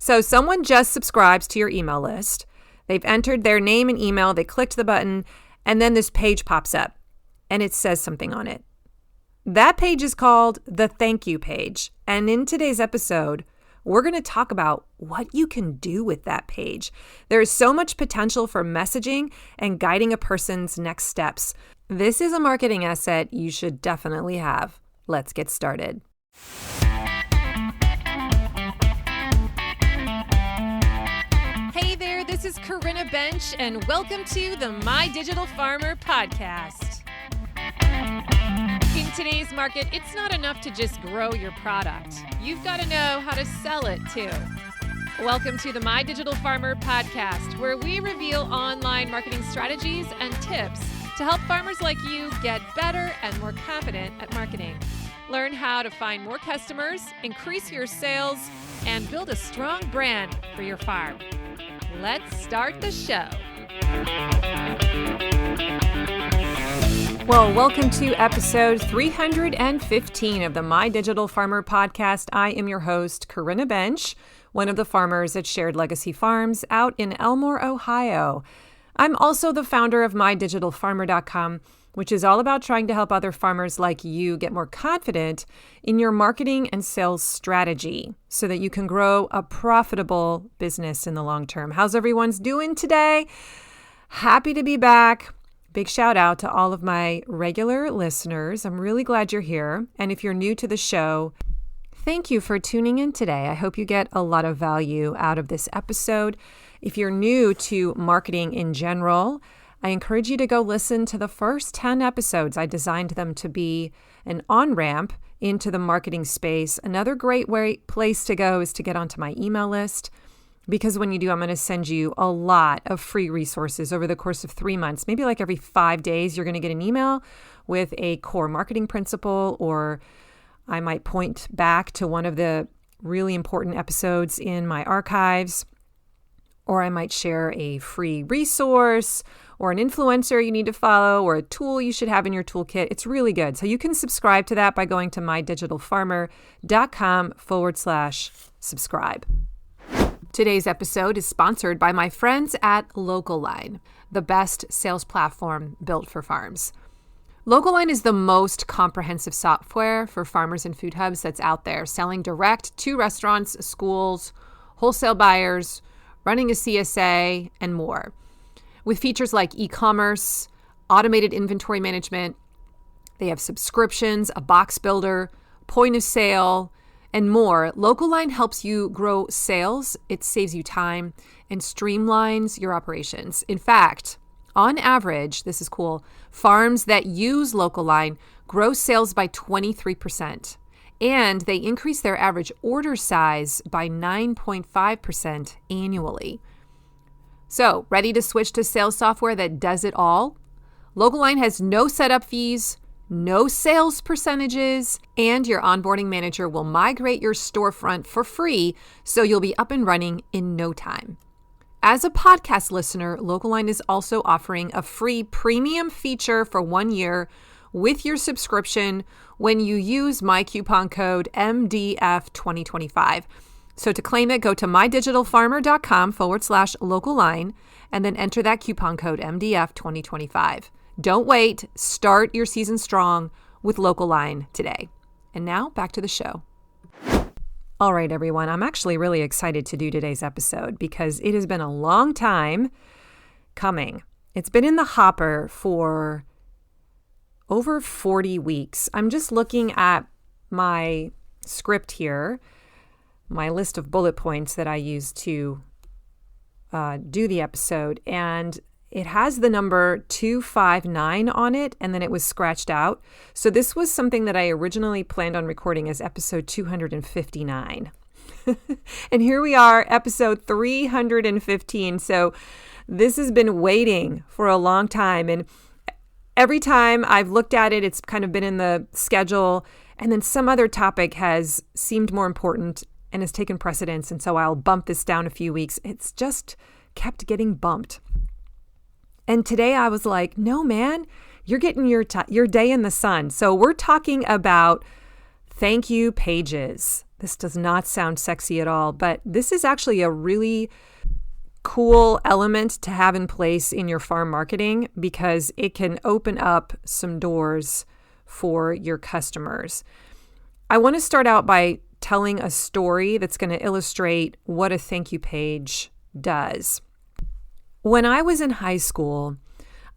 So someone just subscribes to your email list. They've entered their name and email, they clicked the button, and then this page pops up and it says something on it. That page is called the thank you page. And in today's episode, we're going to talk about what you can do with that page. There is so much potential for messaging and guiding a person's next steps. This is a marketing asset you should definitely have. Let's get started. Hey there, this is Corinna Bench, and welcome to the My Digital Farmer podcast. In today's market, it's not enough to just grow your product. You've got to know how to sell it too. Welcome to the My Digital Farmer podcast, where we reveal online marketing strategies and tips to help farmers like you get better and more confident at marketing. Learn how to find more customers, increase your sales, and build a strong brand for your farm. Let's start the show. Well, welcome to episode 315 of the My Digital Farmer podcast. I am your host, Corinna Bench, one of the farmers at Shared Legacy Farms out in Elmore, Ohio. I'm also the founder of MyDigitalFarmer.com, which is all about trying to help other farmers like you get more confident in your marketing and sales strategy so that you can grow a profitable business in the long term. How's everyone's doing today? Happy to be back. Big shout out to all of my regular listeners. I'm really glad you're here. And if you're new to the show, thank you for tuning in today. I hope you get a lot of value out of this episode. If you're new to marketing in general, I encourage you to go listen to the first 10 episodes. I designed them to be an on-ramp into the marketing space. Another great place to go is to get onto my email list, because when you do, I'm going to send you a lot of free resources over the course of 3 months. Maybe like every 5 days, you're going to get an email with a core marketing principle, or I might point back to one of the really important episodes in my archives, or I might share a free resource or an influencer you need to follow or a tool you should have in your toolkit. It's really good. So you can subscribe to that by going to mydigitalfarmer.com/subscribe. Today's episode is sponsored by my friends at Localine, the best sales platform built for farms. Localine is the most comprehensive software for farmers and food hubs that's out there, selling direct to restaurants, schools, wholesale buyers, running a CSA, and more. With features like e-commerce, automated inventory management, they have subscriptions, a box builder, point of sale, and more. Localine helps you grow sales. It saves you time and streamlines your operations. In fact, on average, this is cool, farms that use Localine grow sales by 23%, and they increase their average order size by 9.5% annually. So, ready to switch to sales software that does it all? Localine has no setup fees, no sales percentages, and your onboarding manager will migrate your storefront for free, so you'll be up and running in no time. As a podcast listener, Localine is also offering a free premium feature for 1 year with your subscription when you use my coupon code MDF2025. So to claim it, go to mydigitalfarmer.com/Localine and then enter that coupon code MDF2025. Don't wait. Start your season strong with Localine today. And now back to the show. All right, everyone. I'm actually really excited to do today's episode because it has been a long time coming. It's been in the hopper for over 40 weeks. I'm just looking at my script here, my list of bullet points that I use to do the episode, and it has the number 259 on it, and then it was scratched out. So this was something that I originally planned on recording as episode 259. And here we are, episode 315. So this has been waiting for a long time. And every time I've looked at it, it's kind of been in the schedule, and then some other topic has seemed more important and has taken precedence. And so I'll bump this down a few weeks. It's just kept getting bumped. And today I was like, no, man, you're getting your day in the sun. So we're talking about thank you pages. This does not sound sexy at all, but this is actually a really cool element to have in place in your farm marketing because it can open up some doors for your customers. I want to start out by telling a story that's going to illustrate what a thank you page does. When I was in high school,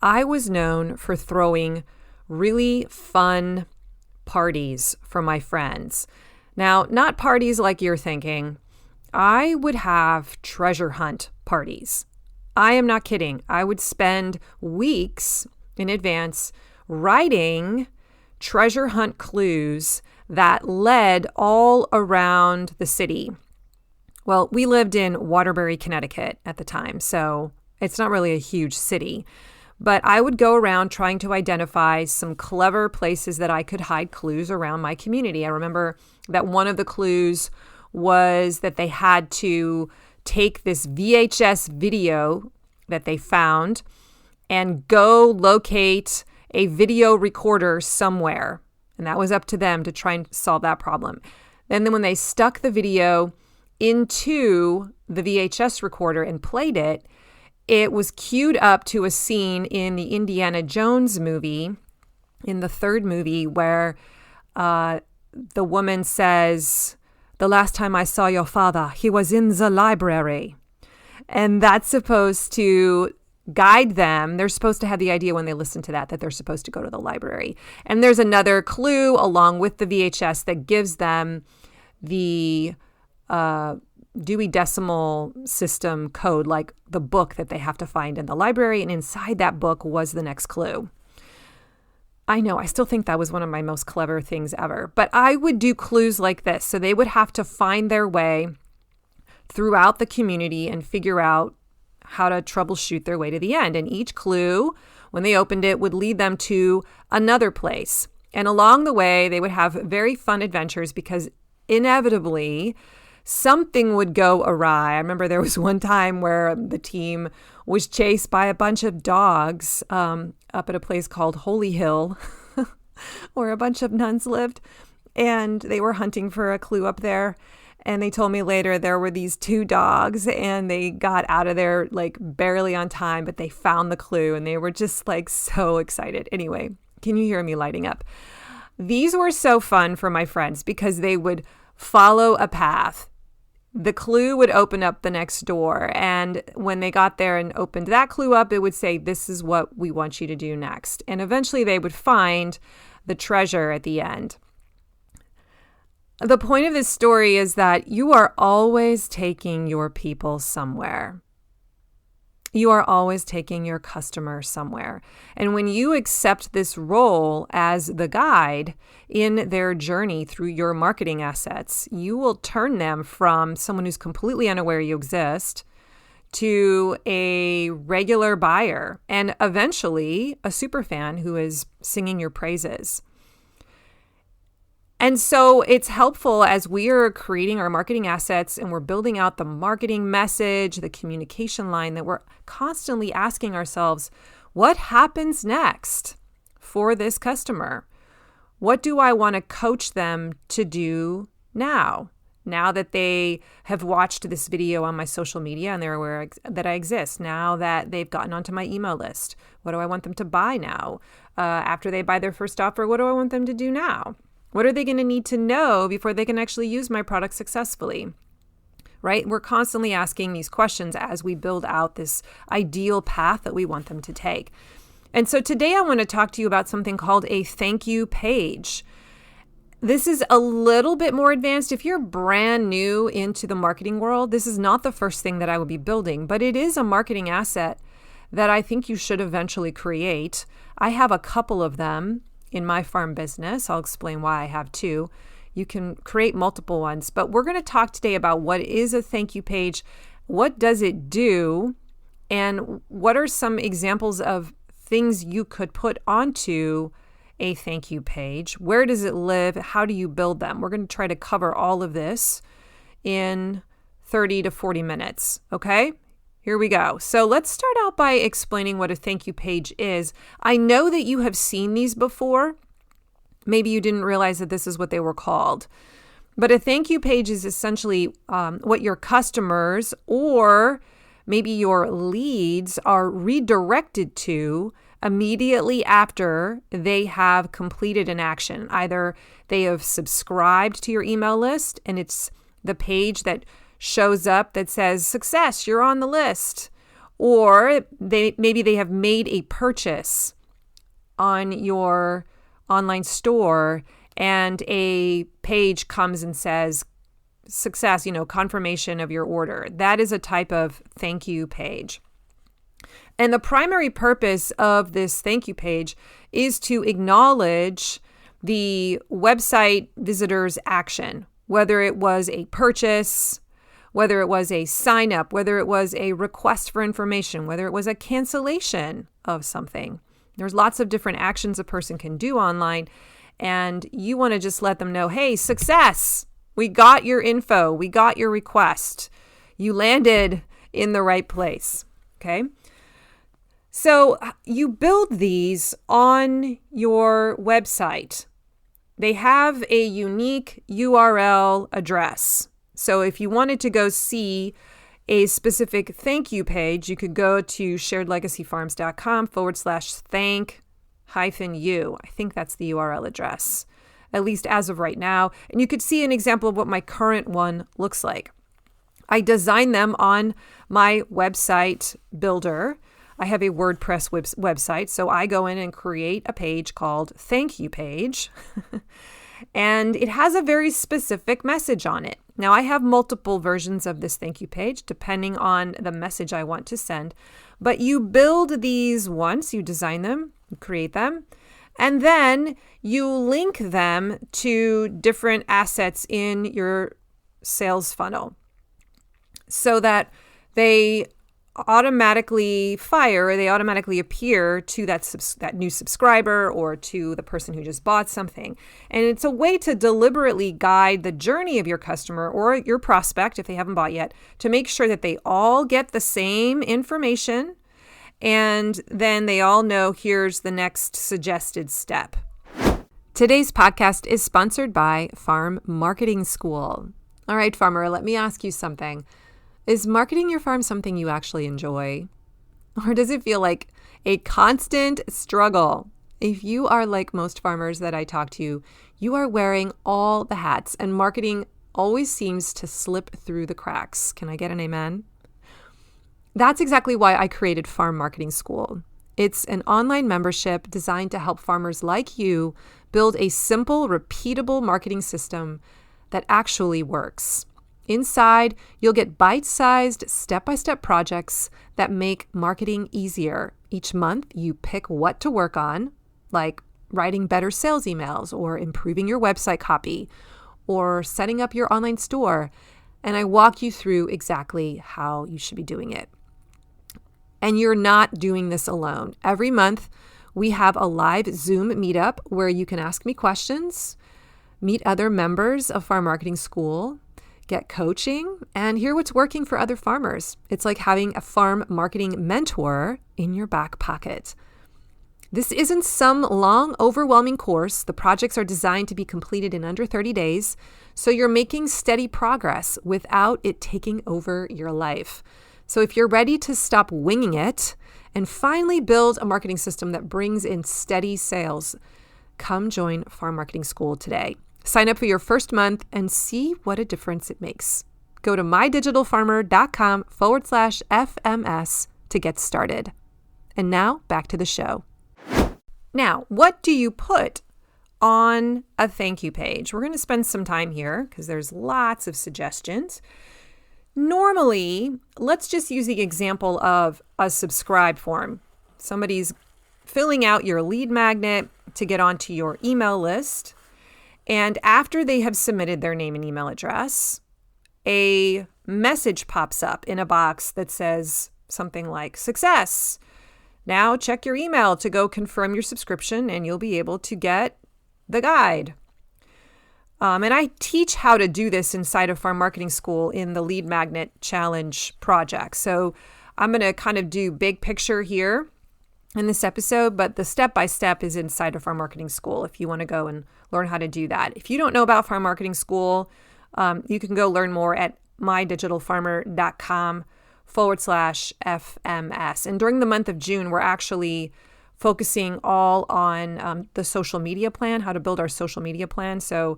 I was known for throwing really fun parties for my friends. Now, not parties like you're thinking. I would have treasure hunt parties. I am not kidding. I would spend weeks in advance writing treasure hunt clues that led all around the city. Well, we lived in Waterbury, Connecticut at the time, so it's not really a huge city. But I would go around trying to identify some clever places that I could hide clues around my community. I remember that one of the clues was that they had to take this VHS video that they found and go locate a video recorder somewhere. And that was up to them to try and solve that problem. And then when they stuck the video into the VHS recorder and played it, it was queued up to a scene in the Indiana Jones movie, in the third movie, where the woman says, "The last time I saw your father, he was in the library." And that's supposed to guide them. They're supposed to have the idea when they listen to that they're supposed to go to the library. And there's another clue along with the VHS that gives them the Dewey Decimal System code, like the book that they have to find in the library. And inside that book was the next clue. I know, I still think that was one of my most clever things ever. But I would do clues like this. So they would have to find their way throughout the community and figure out how to troubleshoot their way to the end. And each clue, when they opened it, would lead them to another place. And along the way, they would have very fun adventures because inevitably something would go awry. I remember there was one time where the team was chased by a bunch of dogs up at a place called Holy Hill, where a bunch of nuns lived. And they were hunting for a clue up there. And they told me later there were these two dogs and they got out of there like barely on time, but they found the clue and they were just like so excited. Anyway, can you hear me lighting up? These were so fun for my friends because they would follow a path. The clue would open up the next door. And when they got there and opened that clue up, it would say, "This is what we want you to do next." And eventually they would find the treasure at the end. The point of this story is that you are always taking your people somewhere. You are always taking your customer somewhere. And when you accept this role as the guide in their journey through your marketing assets, you will turn them from someone who's completely unaware you exist to a regular buyer and eventually a superfan who is singing your praises. And so it's helpful as we are creating our marketing assets and we're building out the marketing message, the communication line, that we're constantly asking ourselves, what happens next for this customer? What do I want to coach them to do now? Now that they have watched this video on my social media and they're aware that I exist, now that they've gotten onto my email list, what do I want them to buy now? After they buy their first offer, what do I want them to do now? What are they going to need to know before they can actually use my product successfully? Right? We're constantly asking these questions as we build out this ideal path that we want them to take. And so today I want to talk to you about something called a thank you page. This is a little bit more advanced. If you're brand new into the marketing world, this is not the first thing that I would be building, but it is a marketing asset that I think you should eventually create. I have a couple of them in my farm business. I'll explain why I have two. You can create multiple ones, but we're going to talk today about what is a thank you page, what does it do, and what are some examples of things you could put onto a thank you page. Where does it live? How do you build them? We're going to try to cover all of this in 30 to 40 minutes. Okay? Here we go. So let's start out by explaining what a thank you page is. I know that you have seen these before. Maybe you didn't realize that this is what they were called. But a thank you page is essentially what your customers or maybe your leads are redirected to immediately after they have completed an action. Either they have subscribed to your email list and it's the page that shows up that says, "Success, you're on the list." Or maybe they have made a purchase on your online store and a page comes and says, "Success, confirmation of your order." That is a type of thank you page. And the primary purpose of this thank you page is to acknowledge the website visitor's action, whether it was a purchase, whether it was a sign up, whether it was a request for information, whether it was a cancellation of something. There's lots of different actions a person can do online, and you want to just let them know, "Hey, success! We got your info. We got your request. You landed in the right place." Okay? So you build these on your website. They have a unique URL address. So if you wanted to go see a specific thank you page, you could go to sharedlegacyfarms.com/thank-you. I think that's the URL address, at least as of right now. And you could see an example of what my current one looks like. I designed them on my website builder. I have a WordPress website, so I go in and create a page called Thank You Page. And it has a very specific message on it. Now, I have multiple versions of this thank you page depending on the message I want to send. But you build these once, you design them, you create them, and then you link them to different assets in your sales funnel so that they automatically appear to that new subscriber or to the person who just bought something. And it's a way to deliberately guide the journey of your customer or your prospect, if they haven't bought yet, to make sure that they all get the same information and then they all know here's the next suggested step. Today's podcast is sponsored by Farm Marketing School. All right, farmer, let me ask you something. Is marketing your farm something you actually enjoy? Or does it feel like a constant struggle? If you are like most farmers that I talk to, you are wearing all the hats and marketing always seems to slip through the cracks. Can I get an amen? That's exactly why I created Farm Marketing School. It's an online membership designed to help farmers like you build a simple, repeatable marketing system that actually works. Inside, you'll get bite-sized, step-by-step projects that make marketing easier. Each month, you pick what to work on, like writing better sales emails or improving your website copy or setting up your online store. And I walk you through exactly how you should be doing it. And you're not doing this alone. Every month, we have a live Zoom meetup where you can ask me questions, meet other members of Farm Marketing School, get coaching, and hear what's working for other farmers. It's like having a farm marketing mentor in your back pocket. This isn't some long, overwhelming course. The projects are designed to be completed in under 30 days, so you're making steady progress without it taking over your life. So if you're ready to stop winging it and finally build a marketing system that brings in steady sales, come join Farm Marketing School today. Sign up for your first month and see what a difference it makes. Go to mydigitalfarmer.com/FMS to get started. And now back to the show. Now, what do you put on a thank you page? We're going to spend some time here because there's lots of suggestions. Normally, let's just use the example of a subscribe form. Somebody's filling out your lead magnet to get onto your email list. And after they have submitted their name and email address, a message pops up in a box that says something like, "Success. Now check your email to go confirm your subscription and you'll be able to get the guide." And I teach how to do this inside of Farm Marketing School in the Lead Magnet Challenge project. So I'm going to kind of do big picture here. in this episode, but the step-by-step is inside of Farm Marketing School if you want to go and learn how to do that. If you don't know about Farm Marketing School, you can go learn more at mydigitalfarmer.com/FMS. And during the month of June, we're actually focusing all on the social media plan, how to build our social media plan. So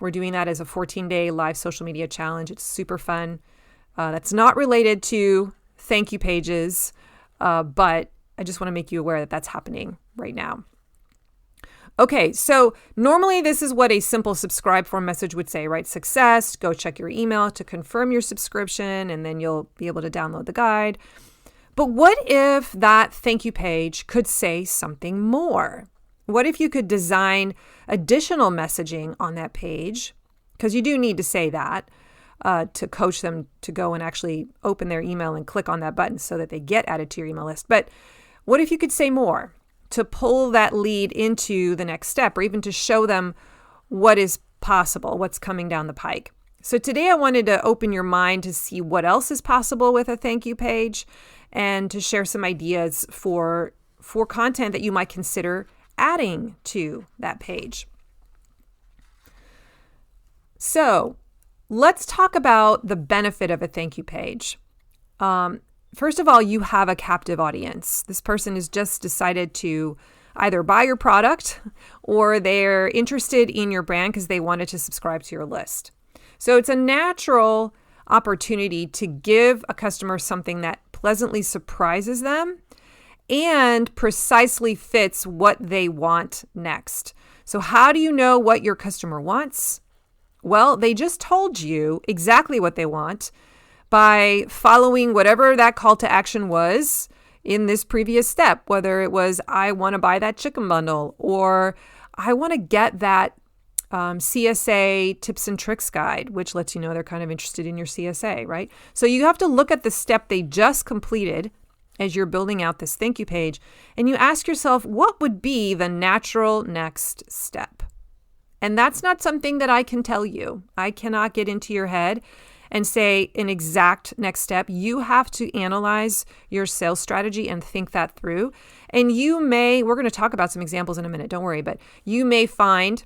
we're doing that as a 14-day live social media challenge. It's super fun. That's not related to thank you pages, but I just want to make you aware that that's happening right now. Okay, so normally this is what a simple subscribe form message would say, right? Success, go check your email to confirm your subscription, and then you'll be able to download the guide. But what if that thank you page could say something more? What if you could design additional messaging on that page? Because you do need to say that to coach them to go and actually open their email and click on that button so that they get added to your email list. But what if you could say more to pull that lead into the next step, or even to show them what is possible, what's coming down the pike? So today I wanted to open your mind to see what else is possible with a thank you page, and to share some ideas for content that you might consider adding to that page. So let's talk about the benefit of a thank you page. First of all, you have a captive audience. This person has just decided to either buy your product or they're interested in your brand because they wanted to subscribe to your list. So it's a natural opportunity to give a customer something that pleasantly surprises them and precisely fits what they want next. So how do you know what your customer wants? Well, they just told you exactly what they want by following whatever that call to action was in this previous step, whether it was, I want to buy that chicken bundle, or I want to get that CSA tips and tricks guide, which lets you know they're kind of interested in your CSA, right? So you have to look at the step they just completed as you're building out this thank you page, and you ask yourself, what would be the natural next step? And that's not something that I can tell you. I cannot get into your head and say an exact next step. You have to analyze your sales strategy and think that through. And we're going to talk about some examples in a minute, don't worry, but you may find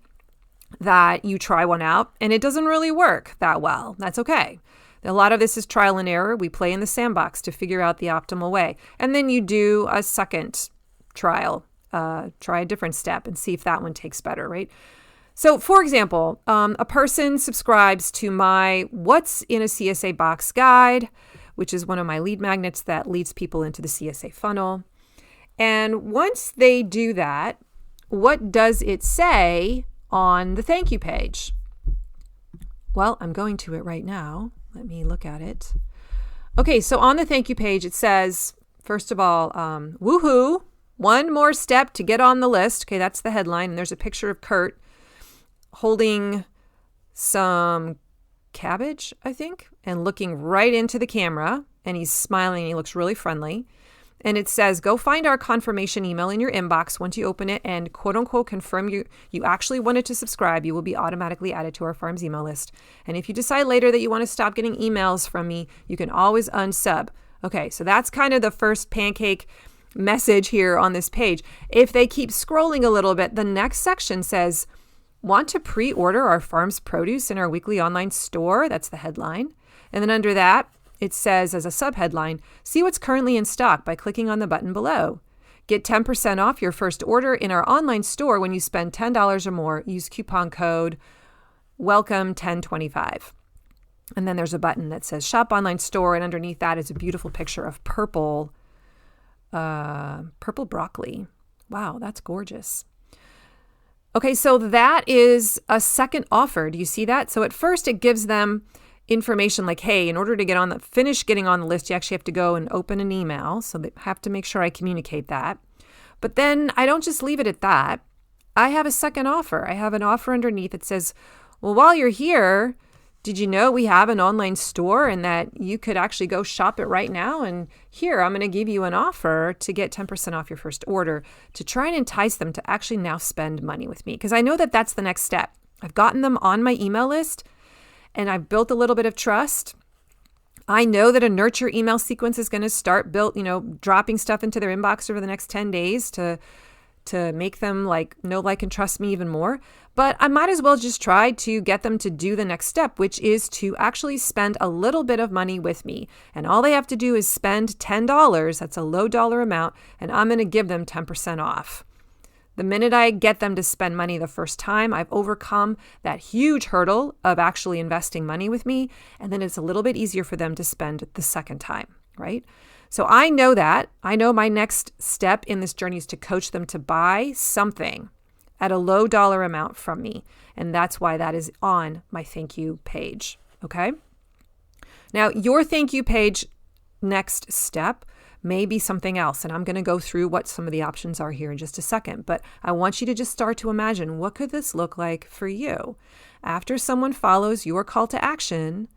that you try one out and it doesn't really work that well. That's okay. A lot of this is trial and error. We play in the sandbox to figure out the optimal way. And then you do a second trial, try a different step and see if that one takes better, right? So for example, a person subscribes to my What's in a CSA Box guide, which is one of my lead magnets that leads people into the CSA funnel. And once they do that, what does it say on the thank you page? Well, I'm going to it right now. Let me look at it. Okay, so on the thank you page, it says, first of all, woohoo, one more step to get on the list. Okay, that's the headline. And there's a picture of Kurt holding some cabbage, I think, and looking right into the camera. And he's smiling. He looks really friendly. And it says, go find our confirmation email in your inbox. Once you open it and quote unquote confirm you actually wanted to subscribe, you will be automatically added to our farm's email list. And if you decide later that you want to stop getting emails from me, you can always unsub. Okay, so that's kind of the first pancake message here on this page. If they keep scrolling a little bit, the next section says, want to pre-order our farm's produce in our weekly online store? That's the headline. And then under that, it says as a subheadline, see what's currently in stock by clicking on the button below. Get 10% off your first order in our online store when you spend $10 or more. Use coupon code WELCOME1025. And then there's a button that says shop online store. And underneath that is a beautiful picture of purple broccoli. Wow, that's gorgeous. Okay, so that is a second offer. Do you see that? So at first it gives them information like, hey, in order to finish getting on the list, you actually have to go and open an email. So they have to make sure I communicate that. But then I don't just leave it at that. I have a second offer. I have an offer underneath that says, well, while you're here, did you know we have an online store and that you could actually go shop it right now? And here, I'm going to give you an offer to get 10% off your first order to try and entice them to actually now spend money with me. Because I know that that's the next step. I've gotten them on my email list and I've built a little bit of trust. I know that a nurture email sequence is going to start dropping stuff into their inbox over the next 10 days to make them know, like, and trust me even more. But I might as well just try to get them to do the next step, which is to actually spend a little bit of money with me. And all they have to do is spend $10. That's a low dollar amount. And I'm going to give them 10% off. The minute I get them to spend money the first time, I've overcome that huge hurdle of actually investing money with me. And then it's a little bit easier for them to spend the second time, right? So I know that. I know my next step in this journey is to coach them to buy something at a low dollar amount from me. And that's why that is on my thank you page. Okay. Now, your thank you page next step may be something else. And I'm going to go through what some of the options are here in just a second. But I want you to just start to imagine, what could this look like for you? After someone follows your call to action,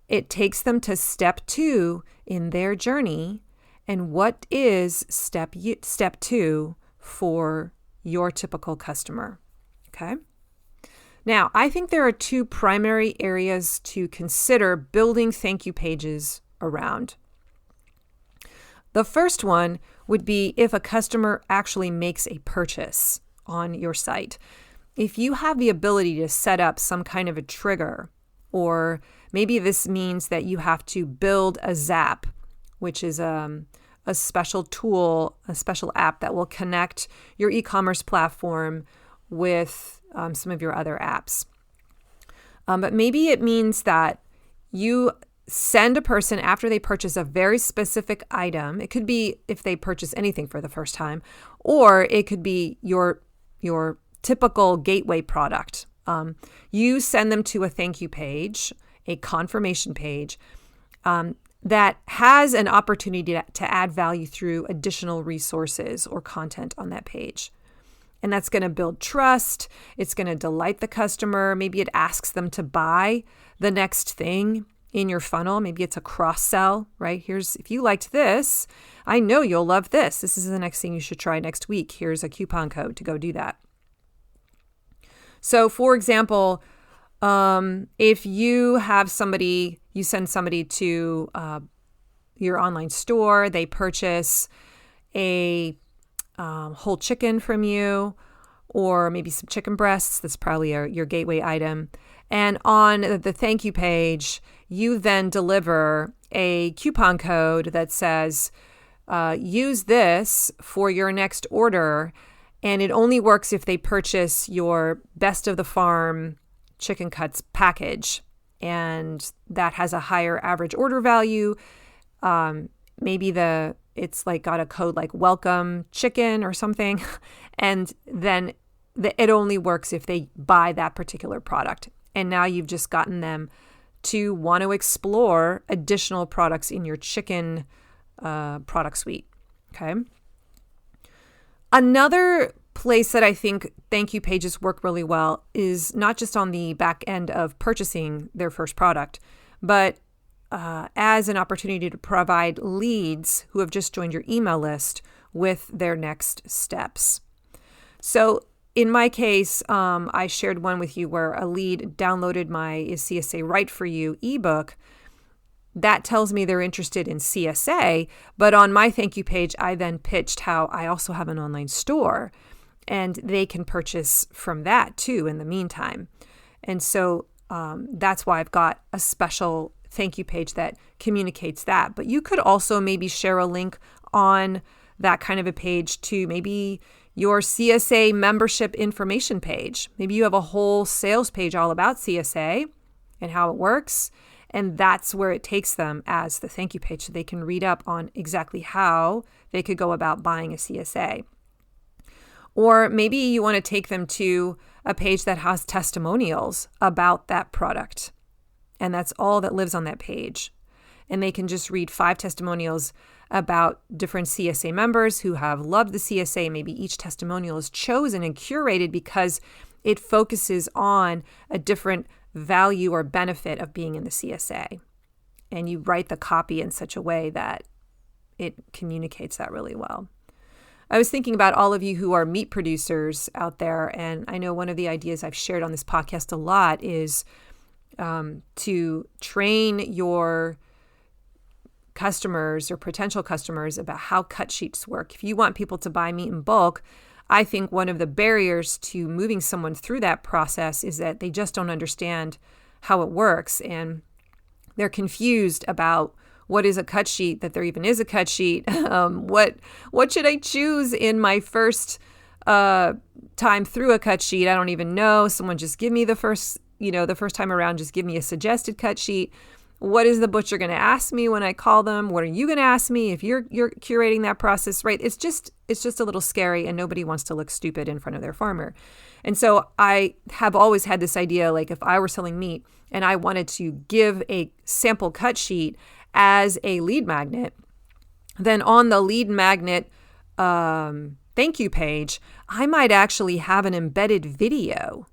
it takes them to step 2 in their journey. And what is step 2 for your typical customer? Okay. Now, I think there are 2 primary areas to consider building thank you pages around. The first one would be if a customer actually makes a purchase on your site. If you have the ability to set up some kind of a trigger, or maybe this means that you have to build a Zap, which is a special tool, a special app that will connect your e-commerce platform with some of your other apps. But maybe it means that you send a person after they purchase a very specific item. It could be if they purchase anything for the first time, or it could be your typical gateway product. You send them to a thank you page, a confirmation page, that has an opportunity to add value through additional resources or content on that page. And that's going to build trust. It's going to delight the customer. Maybe it asks them to buy the next thing in your funnel. Maybe it's a cross-sell, right? If you liked this, I know you'll love this. This is the next thing you should try next week. Here's a coupon code to go do that. So for example, if you have you send somebody to your online store, they purchase a whole chicken from you, or maybe some chicken breasts. That's probably your gateway item. And on the thank you page, you then deliver a coupon code that says, use this for your next order. And it only works if they purchase your Best of the Farm chicken cuts package. And that has a higher average order value. Maybe it's got a code like welcome chicken or something. And then it only works if they buy that particular product. And now you've just gotten them to want to explore additional products in your chicken product suite. Okay. Another place that I think thank you pages work really well is not just on the back end of purchasing their first product, but as an opportunity to provide leads who have just joined your email list with their next steps. So in my case, I shared one with you where a lead downloaded my Is CSA Right For You ebook. That tells me they're interested in CSA, but on my thank you page, I then pitched how I also have an online store and they can purchase from that too in the meantime. And so that's why I've got a special thank you page that communicates that. But you could also maybe share a link on that kind of a page to maybe your CSA membership information page. Maybe you have a whole sales page all about CSA and how it works. And that's where it takes them as the thank you page, so they can read up on exactly how they could go about buying a CSA. Or maybe you want to take them to a page that has testimonials about that product. And that's all that lives on that page. And they can just read 5 testimonials about different CSA members who have loved the CSA. Maybe each testimonial is chosen and curated because it focuses on a different value or benefit of being in the CSA. And you write the copy in such a way that it communicates that really well. I was thinking about all of you who are meat producers out there, and I know one of the ideas I've shared on this podcast a lot is to train your customers or potential customers about how cut sheets work. If you want people to buy meat in bulk, I think one of the barriers to moving someone through that process is that they just don't understand how it works, and they're confused about what is a cut sheet, that there even is a cut sheet. What should I choose in my first time through a cut sheet? I don't even know. Someone just give me the first time around, just give me a suggested cut sheet. What is the butcher going to ask me when I call them? What are you going to ask me if you're curating that process, right? It's just a little scary, and nobody wants to look stupid in front of their farmer. And so I have always had this idea, like if I were selling meat and I wanted to give a sample cut sheet as a lead magnet, then on the lead magnet thank you page, I might actually have an embedded video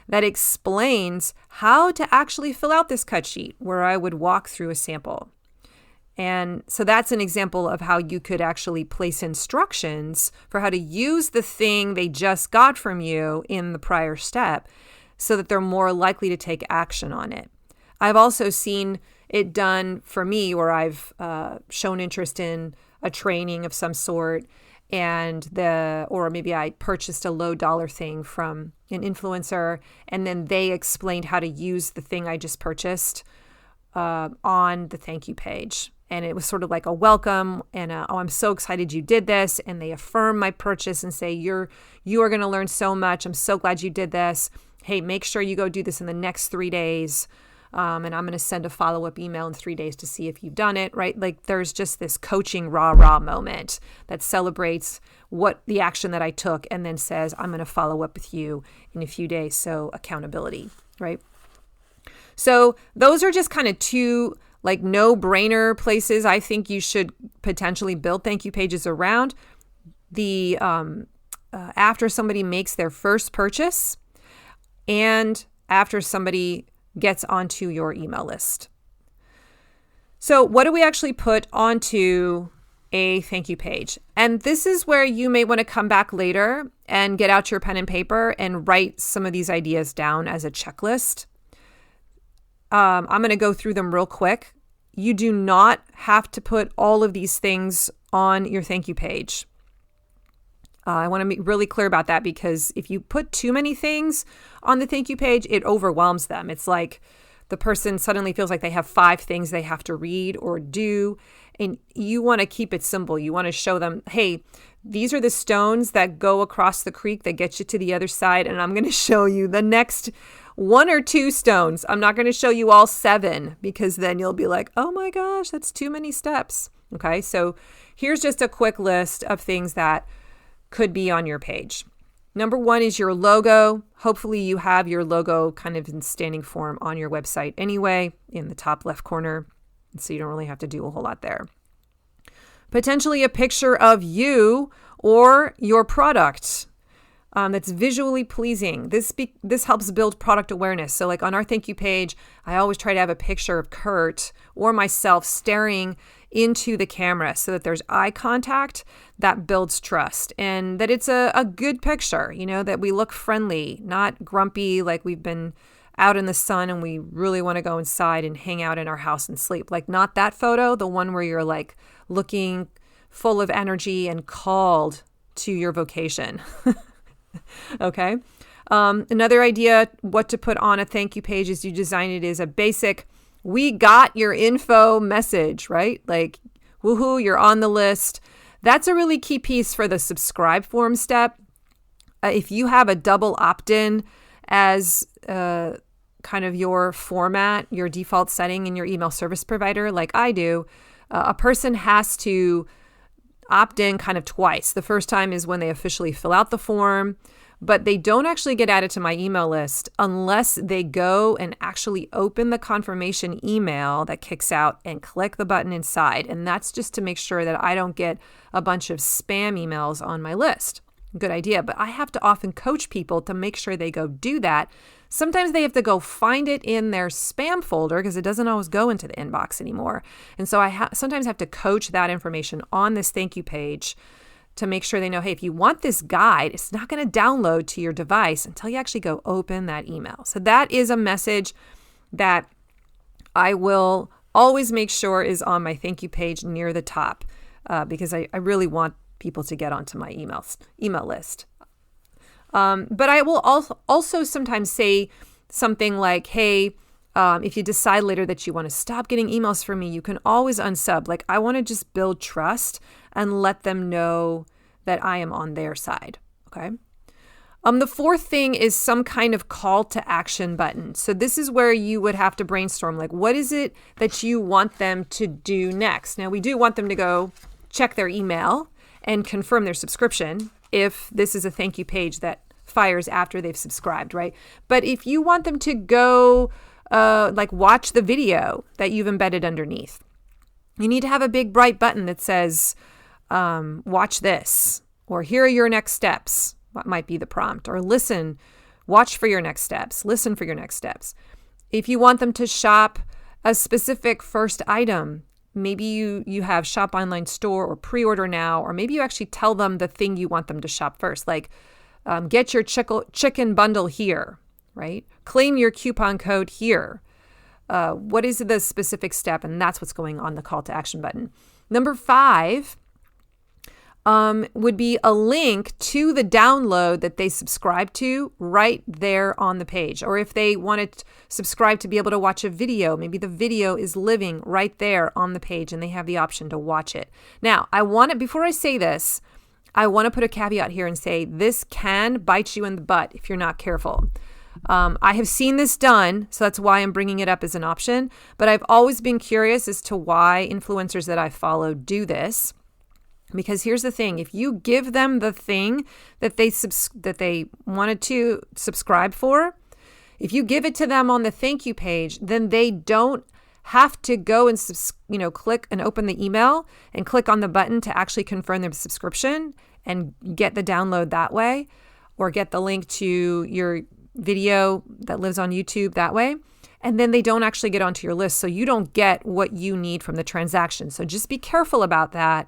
that explains how to actually fill out this cut sheet, where I would walk through a sample. And so that's an example of how you could actually place instructions for how to use the thing they just got from you in the prior step so that they're more likely to take action on it. I've also seen it done for me where I've shown interest in a training of some sort, or maybe I purchased a low dollar thing from an influencer, and then they explained how to use the thing I just purchased on the thank you page. And it was sort of like a welcome and I'm so excited you did this. And they affirm my purchase and say, you are going to learn so much. I'm so glad you did this. Hey, make sure you go do this in the next 3 days. And I'm going to send a follow-up email in 3 days to see if you've done it, right? Like there's just this coaching rah-rah moment that celebrates what the action that I took and then says, I'm going to follow up with you in a few days. So accountability, right? So those are just kind of two like no-brainer places I think you should potentially build thank you pages around. The after somebody makes their first purchase and after somebody gets onto your email list. So what do we actually put onto a thank you page? And this is where you may want to come back later and get out your pen and paper and write some of these ideas down as a checklist. I'm going to go through them real quick. You do not have to put all of these things on your thank you page. I want to be really clear about that, because if you put too many things on the thank you page, it overwhelms them. It's like the person suddenly feels like they have 5 things they have to read or do, and you want to keep it simple. You want to show them, hey, these are the stones that go across the creek that get you to the other side, and I'm going to show you the next 1 or 2 stones. I'm not going to show you all 7, because then you'll be like, oh my gosh, that's too many steps. Okay, so here's just a quick list of things that could be on your page. Number 1 is your logo. Hopefully you have your logo kind of in standing form on your website anyway, in the top left corner, so you don't really have to do a whole lot there. Potentially a picture of you or your product that's visually pleasing. This helps build product awareness. So like on our thank you page, I always try to have a picture of Kurt or myself staring into the camera so that there's eye contact. That builds trust, and that it's a good picture, that we look friendly, not grumpy, like we've been out in the sun and we really want to go inside and hang out in our house and sleep. Like not that photo, the one where you're like looking full of energy and called to your vocation. Okay. Another idea, what to put on a thank you page is you design it as a basic, we got your info message, right? Like, woohoo, you're on the list. That's a really key piece for the subscribe form step. If you have a double opt-in as kind of your format, your default setting in your email service provider, like I do, a person has to opt in kind of twice. The first time is when they officially fill out the form, but they don't actually get added to my email list unless they go and actually open the confirmation email that kicks out and click the button inside. And that's just to make sure that I don't get a bunch of spam emails on my list. Good idea. But I have to often coach people to make sure they go do that. Sometimes they have to go find it in their spam folder because it doesn't always go into the inbox anymore. And so I sometimes have to coach that information on this thank you page to make sure they know, hey, if you want this guide, it's not going to download to your device until you actually go open that email. So that is a message that I will always make sure is on my thank you page near the top because I really want people to get onto my email list. But I will also sometimes say something like, hey, if you decide later that you want to stop getting emails from me, you can always unsub. Like, I want to just build trust and let them know that I am on their side. Okay. The fourth thing is some kind of call to action button. So this is where you would have to brainstorm, like, what is it that you want them to do next? Now, we do want them to go check their email and confirm their subscription if this is a thank you page that fires after they've subscribed, right? But if you want them to go like watch the video that you've embedded underneath, you need to have a big bright button that says, watch this, or here are your next steps. What might be the prompt, or listen, watch for your next steps, listen for your next steps. If you want them to shop a specific first item, maybe you have shop online store or pre-order now, or maybe you actually tell them the thing you want them to shop first, like get your chicken bundle here, right? Claim your coupon code here. What is the specific step? And that's what's going on the call to action button. Number 5 would be a link to the download that they subscribe to right there on the page. Or if they want to subscribe to be able to watch a video, maybe the video is living right there on the page and they have the option to watch it. Now, before I say this, I want to put a caveat here and say this can bite you in the butt if you're not careful. I have seen this done, so that's why I'm bringing it up as an option. But I've always been curious as to why influencers that I follow do this. Because here's the thing, if you give them the thing that they wanted to subscribe for, if you give it to them on the thank you page, then they don't have to go and click and open the email and click on the button to actually confirm their subscription and get the download that way, or get the link to your video that lives on YouTube that way. And then they don't actually get onto your list, so you don't get what you need from the transaction. So just be careful about that.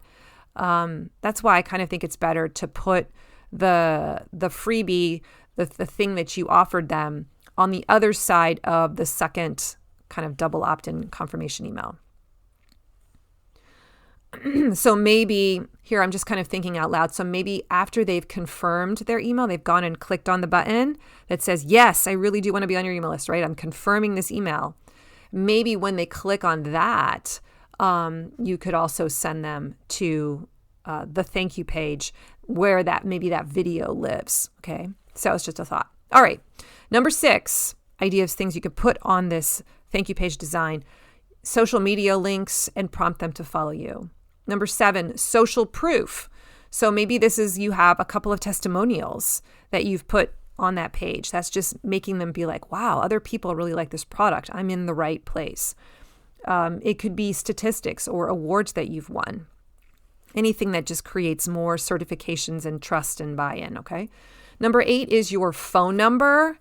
That's why I kind of think it's better to put the freebie, the thing that you offered them, on the other side of the second kind of double opt-in confirmation email. So maybe here I'm just kind of thinking out loud. So maybe after they've confirmed their email, they've gone and clicked on the button that says, yes, I really do want to be on your email list, right? I'm confirming this email. Maybe when they click on that, you could also send them to the thank you page where maybe that video lives. Okay. So it's just a thought. All right. Number 6, ideas, things you could put on this thank you page design: social media links and prompt them to follow you. Number 7, social proof. So maybe you have a couple of testimonials that you've put on that page. That's just making them be like, wow, other people really like this product. I'm in the right place. It could be statistics or awards that you've won. Anything that just creates more certifications and trust and buy-in, okay? Number 8 is your phone number,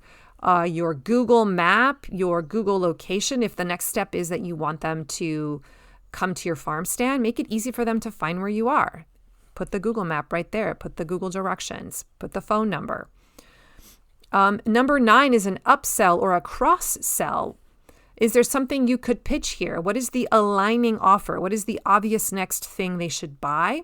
your Google map, your Google location. If the next step is that you want them to come to your farm stand, make it easy for them to find where you are. Put the Google map right there. Put the Google directions. Put the phone number. Number 9 is an upsell or a cross-sell. Is there something you could pitch here? What is the aligning offer? What is the obvious next thing they should buy?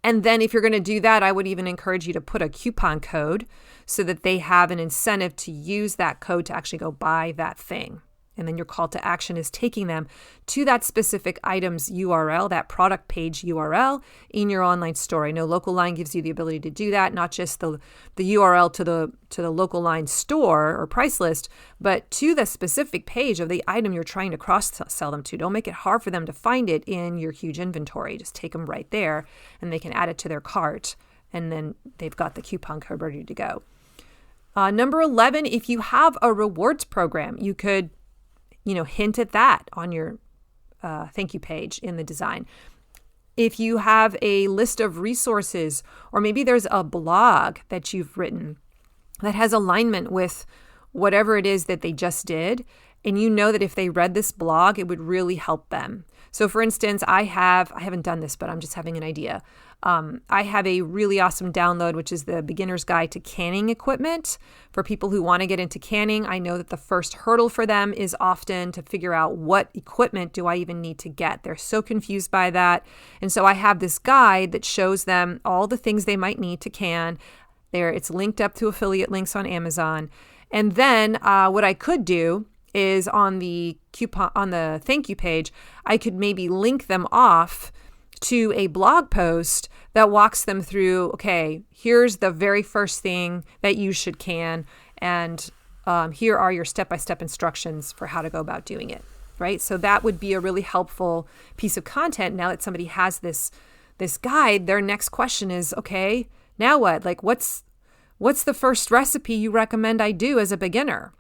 And then if you're going to do that, I would even encourage you to put a coupon code so that they have an incentive to use that code to actually go buy that thing. And then your call to action is taking them to that specific item's URL, that product page URL in your online store. I know Local Line gives you the ability to do that, not just the URL to the Local Line store or price list, but to the specific page of the item you're trying to cross-sell them to. Don't make it hard for them to find it in your huge inventory. Just take them right there and they can add it to their cart, and then they've got the coupon code ready to go. Number 11, if you have a rewards program, you could hint at that on your thank you page in the design. If you have a list of resources, or maybe there's a blog that you've written that has alignment with whatever it is that they just did, and you know that if they read this blog, it would really help them. So for instance, I haven't done this, but I'm just having an idea. I have a really awesome download, which is the Beginner's Guide to Canning Equipment for people who want to get into canning. I know that the first hurdle for them is often to figure out what equipment do I even need to get. They're so confused by that. And so I have this guide that shows them all the things they might need to can. It's linked up to affiliate links on Amazon. And then what I could do is on the thank you page, I could maybe link them off to a blog post that walks them through, okay, here's the very first thing that you should can, and here are your step-by-step instructions for how to go about doing it, right? So that would be a really helpful piece of content. Now that somebody has this guide, their next question is, okay, now what? Like, what's the first recipe you recommend I do as a beginner?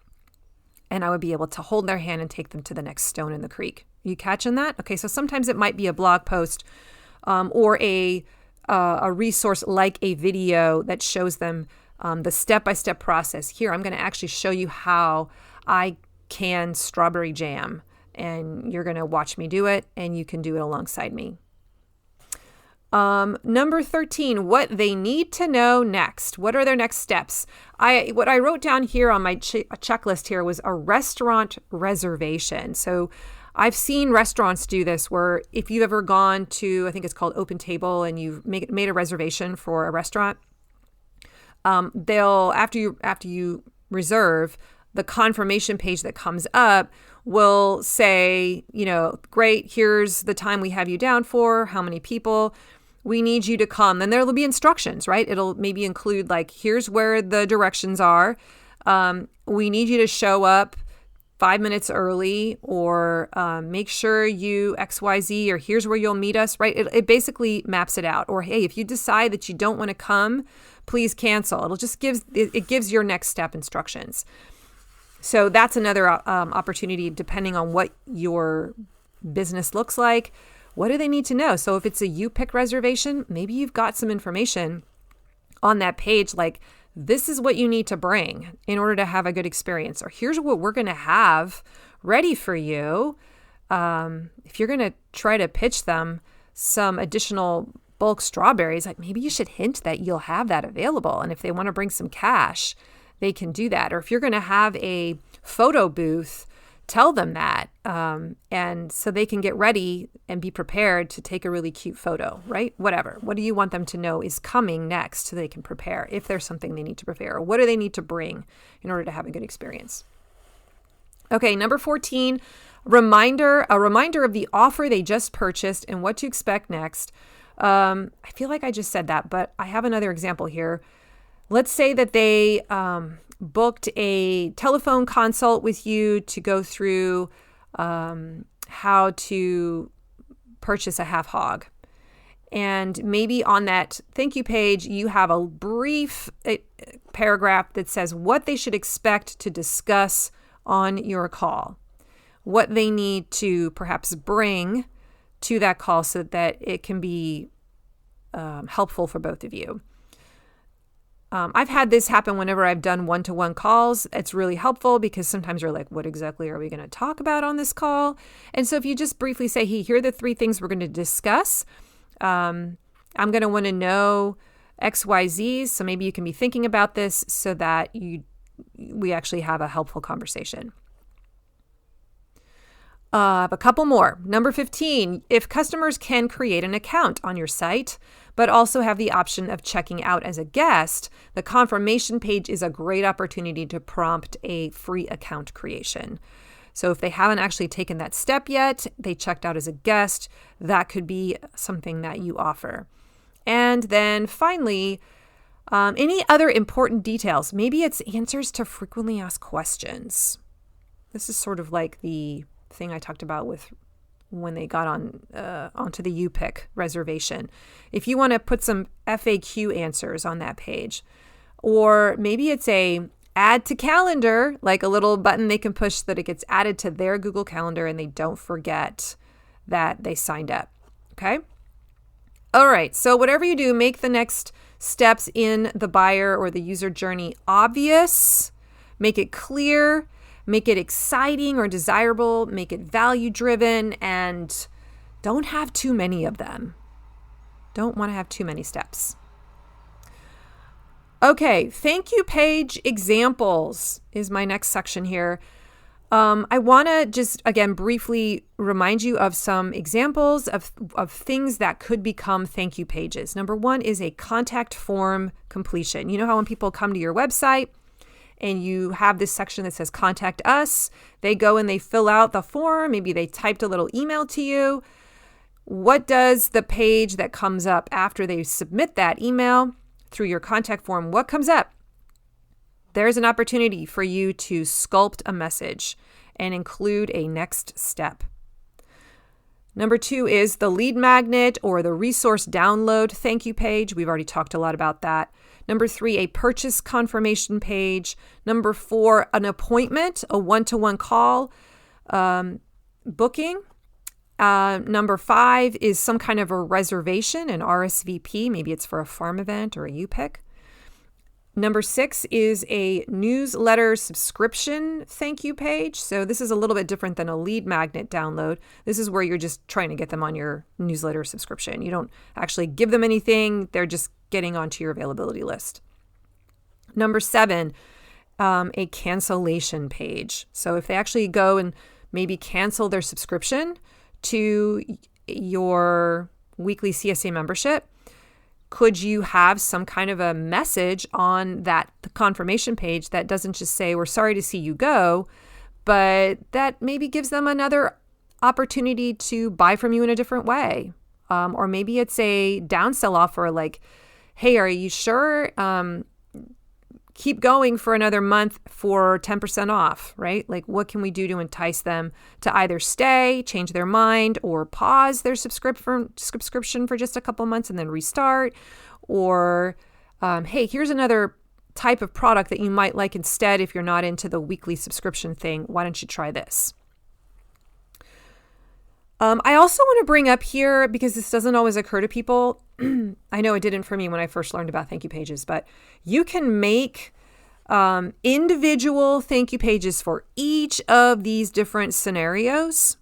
And I would be able to hold their hand and take them to the next stone in the creek. You catching that? Okay, so sometimes it might be a blog post or a resource like a video that shows them the step-by-step process. Here, I'm going to actually show you how I can strawberry jam, and you're going to watch me do it, and you can do it alongside me. Number 13, what they need to know next. What are their next steps? What I wrote down here on my checklist here was a restaurant reservation. So I've seen restaurants do this where if you've ever gone to, I think it's called Open Table, and you've made a reservation for a restaurant, they'll, after you reserve, the confirmation page that comes up will say, great, here's the time we have you down for, how many people. We need you to come. Then there'll be instructions, right? It'll maybe include like, here's where the directions are. We need you to show up 5 minutes early, or make sure you XYZ, or here's where you'll meet us, right? It basically maps it out. Or, hey, if you decide that you don't want to come, please cancel. It'll just gives your next step instructions. So that's another opportunity, depending on what your business looks like. What do they need to know? So if it's a U-Pick reservation, maybe you've got some information on that page, like this is what you need to bring in order to have a good experience, or here's what we're going to have ready for you. If you're going to try to pitch them some additional bulk strawberries, like maybe you should hint that you'll have that available. And if they want to bring some cash, they can do that. Or if you're going to have a photo booth, tell them that. And so they can get ready and be prepared to take a really cute photo, right? Whatever. What do you want them to know is coming next so they can prepare if there's something they need to prepare? Or what do they need to bring in order to have a good experience? Okay, number 14, a reminder of the offer they just purchased and what to expect next. I feel like I just said that, but I have another example here. Let's say that they booked a telephone consult with you to go through how to purchase a half hog. And maybe on that thank you page, you have a brief paragraph that says what they should expect to discuss on your call, what they need to perhaps bring to that call so that it can be helpful for both of you. I've had this happen whenever I've done one-to-one calls. It's really helpful because sometimes you're like, what exactly are we going to talk about on this call? And so if you just briefly say, hey, here are the 3 things we're going to discuss. I'm going to want to know XYZ. So maybe you can be thinking about this so that we actually have a helpful conversation. A couple more. Number 15, if customers can create an account on your site, but also have the option of checking out as a guest, the confirmation page is a great opportunity to prompt a free account creation. So if they haven't actually taken that step yet, they checked out as a guest, that could be something that you offer. And then finally, any other important details. Maybe it's answers to frequently asked questions. This is sort of like the thing I talked about with when they got onto the U-Pick reservation. If you want to put some FAQ answers on that page, or maybe it's a add to calendar, like a little button they can push so that it gets added to their Google Calendar and they don't forget that they signed up. Okay. All right. So whatever you do, make the next steps in the buyer or the user journey obvious, make it clear. Make it exciting or desirable, make it value-driven, and don't have too many of them. Don't want to have too many steps. Okay, thank you page examples is my next section here. I want to just, again, briefly remind you of some examples of things that could become thank you pages. Number one is a contact form completion. You know how when people come to your website and you have this section that says contact us, they go and they fill out the form. Maybe they typed a little email to you. What does the page that comes up after they submit that email through your contact form, what comes up? There's an opportunity for you to sculpt a message and include a next step. Number two is the lead magnet or the resource download thank you page. We've already talked a lot about that. Number three, a purchase confirmation page. Number four, an appointment, a one-to-one call booking. Number five is some kind of a reservation, an RSVP. Maybe it's for a farm event or a UPIC. Number six is a newsletter subscription thank you page. So this is a little bit different than a lead magnet download. This is where you're just trying to get them on your newsletter subscription. You don't actually give them anything. They're just getting onto your availability list. Number seven, a cancellation page. So if they actually go and maybe cancel their subscription to your weekly CSA membership, could you have some kind of a message on the confirmation page that doesn't just say, we're sorry to see you go, but that maybe gives them another opportunity to buy from you in a different way? Or maybe it's a downsell offer like, hey, are you sure? Keep going for another month for 10% off, right? Like, what can we do to entice them to either stay, change their mind, or pause their subscription for just a couple months and then restart? Or, hey, here's another type of product that you might like instead if you're not into the weekly subscription thing. Why don't you try this? I also want to bring up here, because this doesn't always occur to people, I know it didn't for me when I first learned about thank you pages, but you can make individual thank you pages for each of these different scenarios,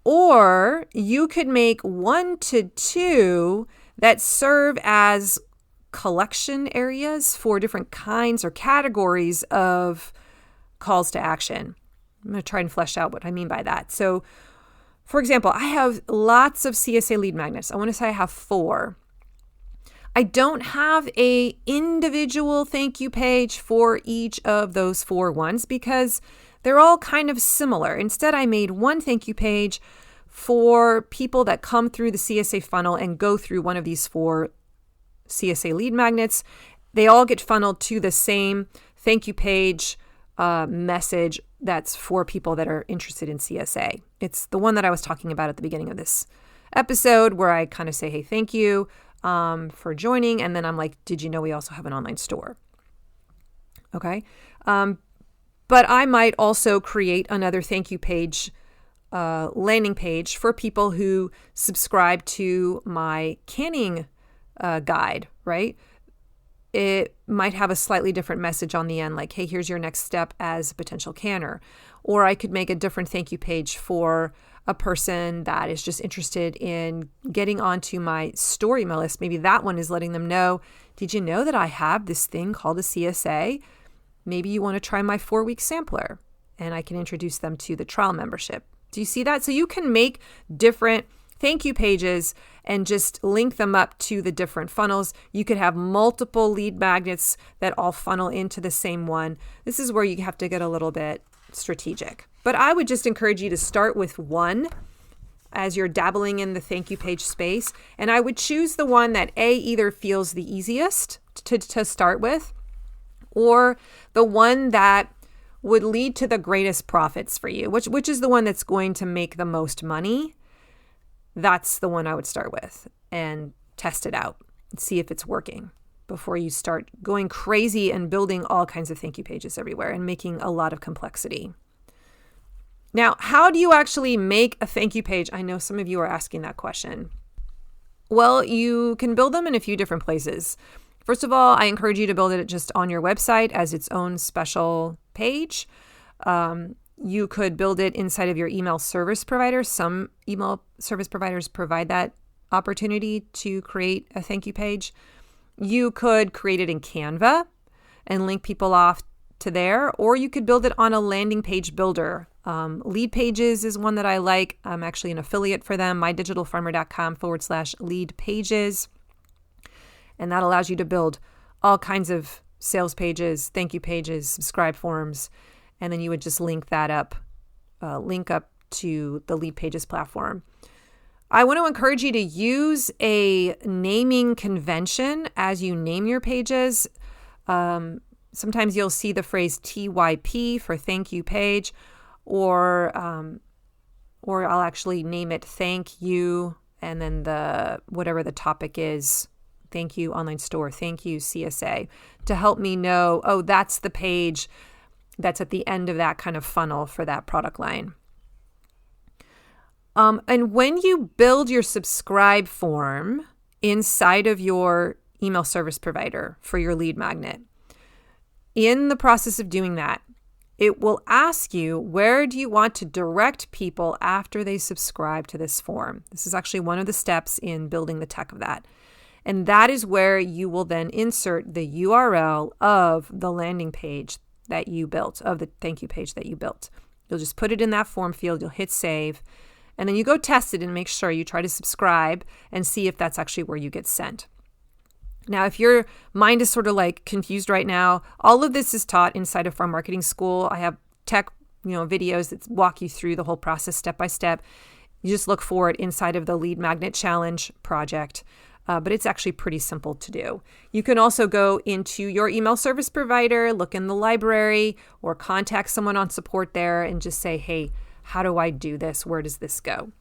or you could make 1 to 2 that serve as collection areas for different kinds or categories of calls to action. I'm going to try and flesh out what I mean by that. So, for example, I have lots of CSA lead magnets. I want to say I have 4. I don't have an individual thank you page for each of those 4 ones because they're all kind of similar. Instead, I made one thank you page for people that come through the CSA funnel and go through one of these 4 CSA lead magnets. They all get funneled to the same thank you page message that's for people that are interested in CSA. It's the one that I was talking about at the beginning of this episode where I kind of say, hey, thank you for joining. And then I'm like, did you know we also have an online store? Okay. But I might also create another thank you page, landing page for people who subscribe to my canning guide, right? It might have a slightly different message on the end, like, hey, here's your next step as a potential canner. Or I could make a different thank you page for a person that is just interested in getting onto my store email list. Maybe that one is letting them know, did you know that I have this thing called a CSA? Maybe you want to try my 4-week sampler, and I can introduce them to the trial membership. Do you see that? So you can make different thank you pages and just link them up to the different funnels. You could have multiple lead magnets that all funnel into the same one. This is where you have to get a little bit strategic. But I would just encourage you to start with one as you're dabbling in the thank you page space. And I would choose the one that either feels the easiest to start with, or the one that would lead to the greatest profits for you, which is the one that's going to make the most money. That's the one I would start with and test it out and see if it's working before you start going crazy and building all kinds of thank you pages everywhere and making a lot of complexity. Now, how do you actually make a thank you page? I know some of you are asking that question. Well, you can build them in a few different places. First of all, I encourage you to build it just on your website as its own special page. You could build it inside of your email service provider. Some email service providers provide that opportunity to create a thank you page. You could create it in Canva and link people off to there, or you could build it on a landing page builder. Lead Pages is one that I like. I'm actually an affiliate for them, mydigitalfarmer.com/lead pages. And that allows you to build all kinds of sales pages, thank you pages, subscribe forms, and then you would just link up to the Lead Pages platform. I want to encourage you to use a naming convention as you name your pages. Sometimes you'll see the phrase TYP for thank you page, or I'll actually name it thank you, and then whatever the topic is, thank you online store, thank you CSA, to help me know, oh, that's the page that's at the end of that kind of funnel for that product line. And when you build your subscribe form inside of your email service provider for your lead magnet, in the process of doing that, it will ask you, where do you want to direct people after they subscribe to this form? This is actually one of the steps in building the tech of that. And that is where you will then insert the URL of the landing page that you built, of the thank you page that you built. You'll just put it in that form field, you'll hit save, and then you go test it and make sure you try to subscribe and see if that's actually where you get sent. Now, if your mind is sort of like confused right now, all of this is taught inside of Farm Marketing School. I have tech, videos that walk you through the whole process step by step. You just look for it inside of the Lead Magnet Challenge project. But it's actually pretty simple to do. You can also go into your email service provider, look in the library, or contact someone on support there and just say, hey, how do I do this? Where does this go?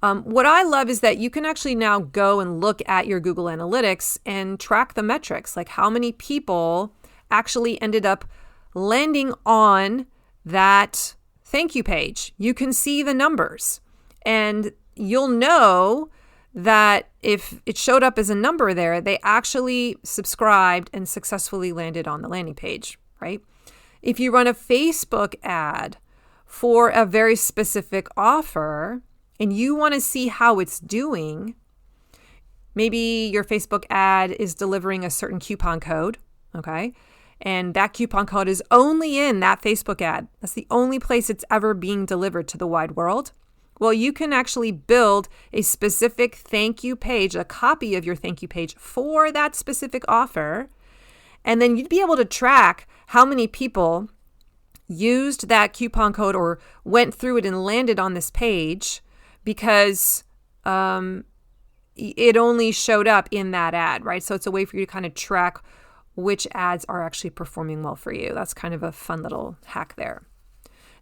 What I love is that you can actually now go and look at your Google Analytics and track the metrics, like how many people actually ended up landing on that thank you page. You can see the numbers, and you'll know that if it showed up as a number there, they actually subscribed and successfully landed on the landing page, right? If you run a Facebook ad for a very specific offer and you want to see how it's doing, maybe your Facebook ad is delivering a certain coupon code, okay? And that coupon code is only in that Facebook ad. That's the only place it's ever being delivered to the wide world. Well, you can actually build a specific thank you page, a copy of your thank you page for that specific offer. And then you'd be able to track how many people used that coupon code or went through it and landed on this page because it only showed up in that ad, right? So it's a way for you to kind of track which ads are actually performing well for you. That's kind of a fun little hack there.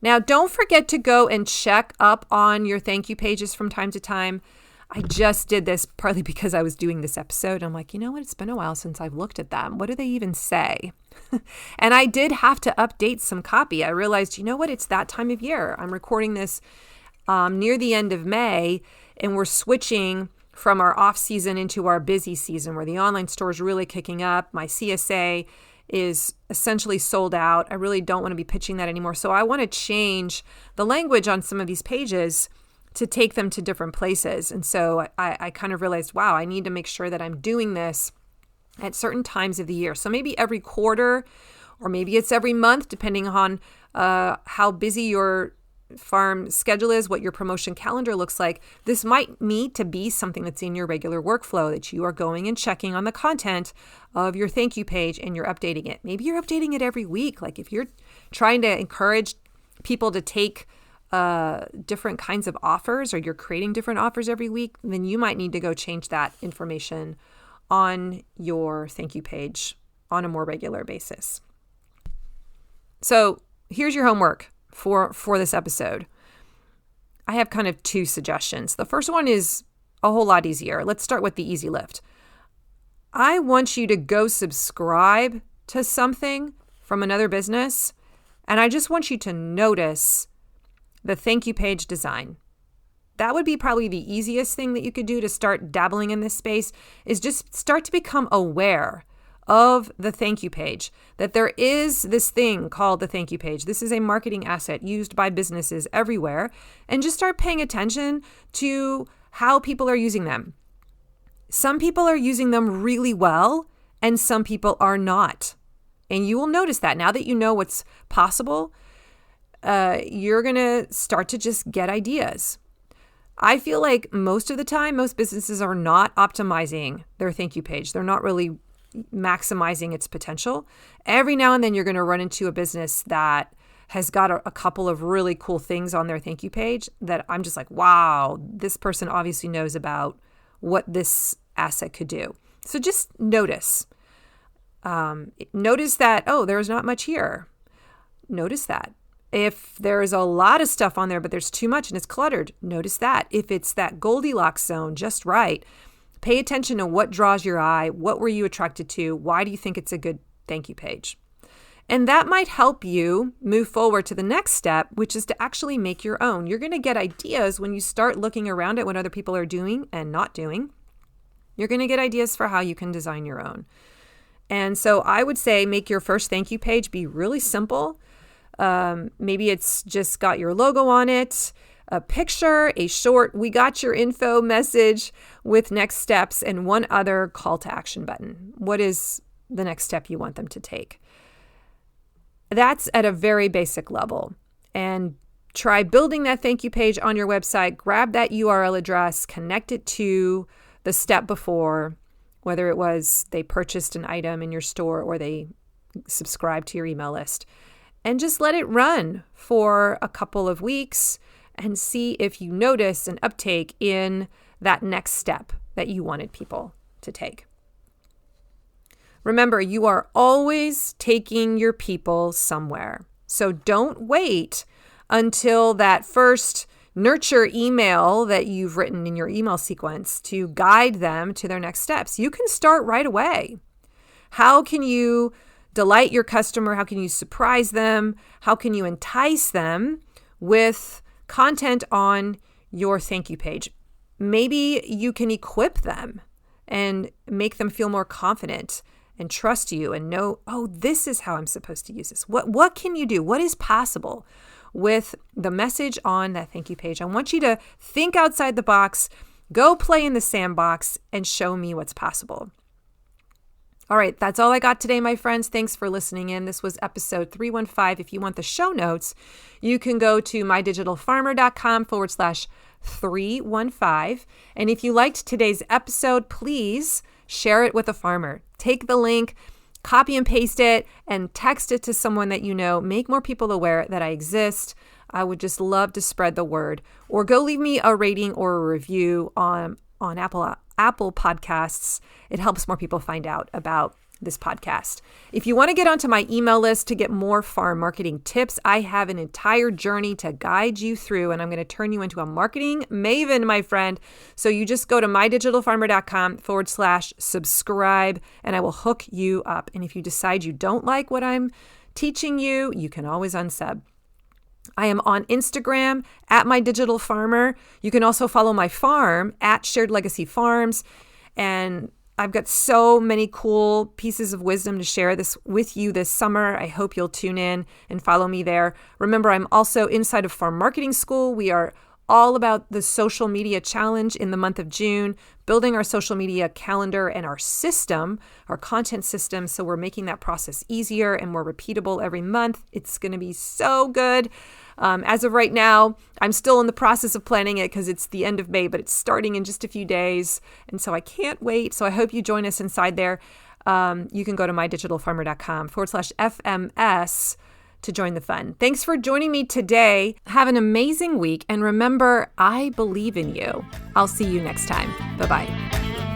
Now, don't forget to go and check up on your thank you pages from time to time. I just did this partly because I was doing this episode. I'm like, you know what? It's been a while since I've looked at them. What do they even say? And I did have to update some copy. I realized, you know what? It's that time of year. I'm recording this near the end of May, and we're switching from our off season into our busy season where the online store is really kicking up. My CSA is essentially sold out. I really don't want to be pitching that anymore. So I want to change the language on some of these pages to take them to different places. And so I kind of realized, wow, I need to make sure that I'm doing this at certain times of the year. So maybe every quarter, or maybe it's every month, depending on how busy your farm schedule is, what your promotion calendar looks like. This might need to be something that's in your regular workflow, that you are going and checking on the content of your thank you page and you're updating it. Maybe you're updating it every week. Like if you're trying to encourage people to take different kinds of offers, or you're creating different offers every week, then you might need to go change that information on your thank you page on a more regular basis. So here's your homework for this episode. I have kind of two suggestions. The first one is a whole lot easier. Let's start with the easy lift. I want you to go subscribe to something from another business, and I just want you to notice the thank you page design. That would be probably the easiest thing that you could do to start dabbling in this space, is just start to become aware of the thank you page, that there is this thing called the thank you page. This is a marketing asset used by businesses everywhere, and just start paying attention to how people are using them. Some people are using them really well, and some people are not. And you will notice that now that you know what's possible, you're going to start to just get ideas. I feel like most of the time, most businesses are not optimizing their thank you page. They're not really maximizing its potential. Every now and then you're going to run into a business that has got a couple of really cool things on their thank you page that I'm just like, wow, this person obviously knows about what this asset could do. So just notice. Notice that, oh, there's not much here. Notice that. If there's a lot of stuff on there, but there's too much and it's cluttered, notice that. If it's that Goldilocks zone, just right, pay attention to what draws your eye. What were you attracted to? Why do you think it's a good thank you page? And that might help you move forward to the next step, which is to actually make your own. You're going to get ideas when you start looking around at what other people are doing and not doing. You're going to get ideas for how you can design your own. And so I would say make your first thank you page be really simple. Maybe it's just got your logo on it, a picture, a short "we got your info" message with next steps, and one other call to action button. What is the next step you want them to take? That's at a very basic level. And try building that thank you page on your website. Grab that URL address, connect it to the step before, whether it was they purchased an item in your store or they subscribed to your email list, and just let it run for a couple of weeks and see if you notice an uptake in that next step that you wanted people to take. Remember, you are always taking your people somewhere. So don't wait until that first nurture email that you've written in your email sequence to guide them to their next steps. You can start right away. How can you delight your customer? How can you surprise them? How can you entice them with content on your thank you page? Maybe you can equip them and make them feel more confident and trust you and know, oh, this is how I'm supposed to use this. What can you do? What is possible with the message on that thank you page? I want you to think outside the box, go play in the sandbox, and show me what's possible. All right, that's all I got today, my friends. Thanks for listening in. This was episode 315. If you want the show notes, you can go to mydigitalfarmer.com/315. And if you liked today's episode, please share it with a farmer. Take the link, copy and paste it, and text it to someone that you know. Make more people aware that I exist. I would just love to spread the word. Or go leave me a rating or a review on Apple Podcasts. It helps more people find out about this podcast. If you want to get onto my email list to get more farm marketing tips, I have an entire journey to guide you through, and I'm going to turn you into a marketing maven, my friend. So you just go to mydigitalfarmer.com/subscribe, and I will hook you up. And if you decide you don't like what I'm teaching you, you can always unsub. I am on Instagram at mydigitalfarmer. You can also follow my farm at Shared Legacy Farms. And I've got so many cool pieces of wisdom to share this with you this summer. I hope you'll tune in and follow me there. Remember, I'm also inside of Farm Marketing School. We are all about the social media challenge in the month of June, building our social media calendar and our system, our content system. So we're making that process easier and more repeatable every month. It's going to be so good. As of right now, I'm still in the process of planning it because it's the end of May, but it's starting in just a few days. And so I can't wait. So I hope you join us inside there. You can go to mydigitalfarmer.com/FMS to join the fun. Thanks for joining me today. Have an amazing week. And remember, I believe in you. I'll see you next time. Bye-bye.